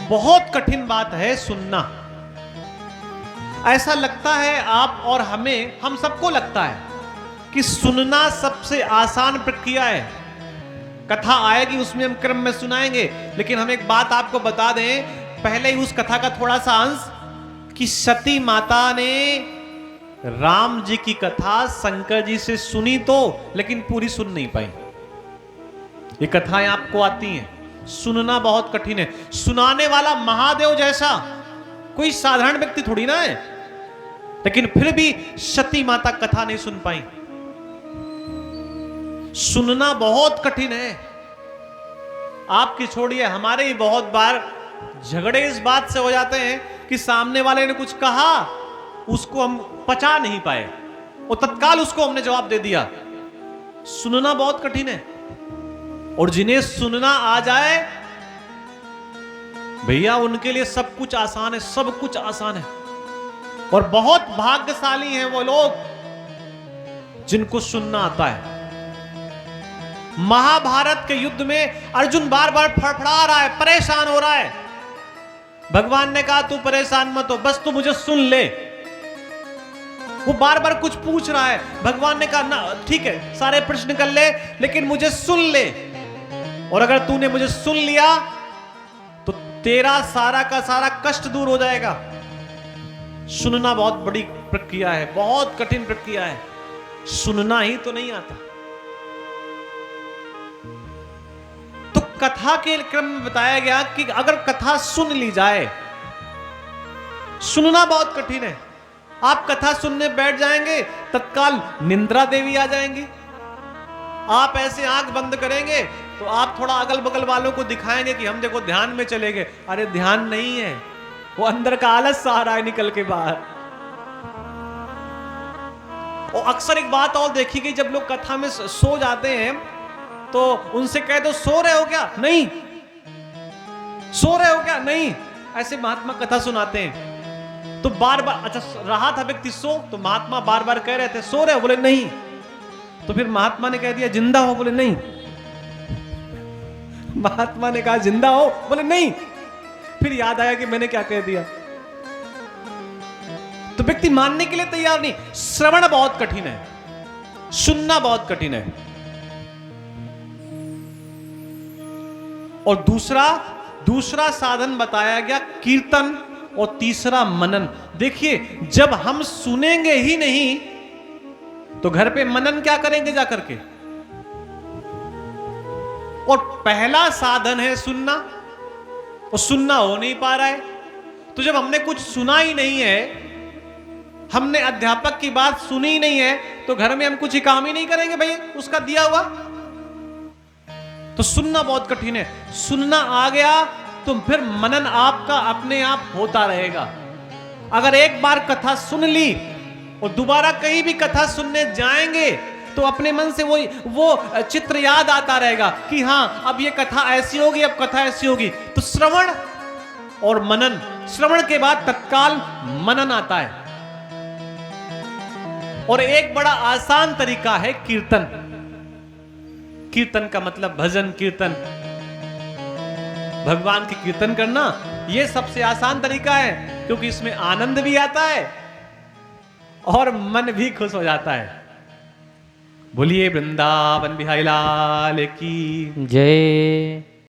बहुत कठिन बात है सुनना। ऐसा लगता है आप और हमें, हम सबको लगता है कि सुनना सबसे आसान प्रक्रिया है। कथा आएगी उसमें हम क्रम में सुनाएंगे, लेकिन हम एक बात आपको बता दें पहले ही उस कथा का थोड़ा सा अंश, कि सती माता ने राम जी की कथा शंकर जी से सुनी तो, लेकिन पूरी सुन नहीं पाई। ये कथाएं आपको आती हैं, सुनना बहुत कठिन है। सुनाने वाला महादेव जैसा कोई साधारण व्यक्ति थोड़ी ना है, लेकिन फिर भी सती माता कथा नहीं सुन पाई। सुनना बहुत कठिन है। आपकी छोड़िए, हमारे ही बहुत बार झगड़े इस बात से हो जाते हैं कि सामने वाले ने कुछ कहा, उसको हम पचा नहीं पाए और तत्काल उसको हमने जवाब दे दिया। सुनना बहुत कठिन है। और जिन्हें सुनना आ जाए भैया, उनके लिए सब कुछ आसान है, सब कुछ आसान है। और बहुत भाग्यशाली हैं वो लोग जिनको सुनना आता है। महाभारत के युद्ध में अर्जुन बार बार फड़फड़ा रहा है, परेशान हो रहा है। भगवान ने कहा तू परेशान मत हो, बस तू मुझे सुन ले। वो बार बार कुछ पूछ रहा है, भगवान ने कहा ना ठीक है सारे प्रश्न कर ले, लेकिन मुझे सुन ले। और अगर तूने मुझे सुन लिया तो तेरा सारा का सारा कष्ट दूर हो जाएगा। सुनना बहुत बड़ी प्रक्रिया है, बहुत कठिन प्रक्रिया है। सुनना ही तो नहीं आता। तो कथा के क्रम में बताया गया कि अगर कथा सुन ली जाए, सुनना बहुत कठिन है। आप कथा सुनने बैठ जाएंगे, तत्काल निंद्रा देवी आ जाएंगी। आप ऐसे आंख बंद करेंगे तो आप थोड़ा अगल बगल वालों को दिखाएंगे कि हम देखो ध्यान में चले गए। अरे ध्यान नहीं है, वो अंदर का आलस आ रहा है निकल के बाहर। और अक्सर एक बात और देखी गई, जब लोग कथा में सो जाते हैं तो उनसे कह दो सो रहे हो क्या? नहीं। सो रहे हो क्या? नहीं। ऐसे महात्मा कथा सुनाते हैं तो बार बार, अच्छा रहा था व्यक्ति सो, तो महात्मा बार बार कह रहे थे सो रहे हो, बोले नहीं। तो फिर महात्मा ने कह दिया जिंदा हो, बोले नहीं। महात्मा ने कहा जिंदा हो, बोले नहीं। फिर याद आया कि मैंने क्या कह दिया। तो व्यक्ति मानने के लिए तैयार नहीं। श्रवण बहुत कठिन है, सुनना बहुत कठिन है। और दूसरा साधन बताया गया कीर्तन, और तीसरा मनन। देखिए जब हम सुनेंगे ही नहीं तो घर पे मनन क्या करेंगे जाकर के। और पहला साधन है सुनना, और सुनना हो नहीं पा रहा है। तो जब हमने कुछ सुना ही नहीं है, हमने अध्यापक की बात सुनी ही नहीं है, तो घर में हम कुछ ही काम ही नहीं करेंगे भाई उसका दिया हुआ। तो सुनना बहुत कठिन है। सुनना आ गया तो फिर मनन आपका अपने आप होता रहेगा। अगर एक बार कथा सुन ली और दोबारा कहीं भी कथा सुनने जाएंगे तो अपने मन से वो चित्र याद आता रहेगा कि हाँ अब ये कथा ऐसी होगी, अब कथा ऐसी होगी। तो श्रवण और मनन, श्रवण के बाद तत्काल मनन आता है। और एक बड़ा आसान तरीका है कीर्तन। कीर्तन का मतलब भजन कीर्तन, भगवान की कीर्तन करना, यह सबसे आसान तरीका है, क्योंकि इसमें आनंद भी आता है और मन भी खुश हो जाता है। बोलिए वृंदावन बिहारी लाल की जय।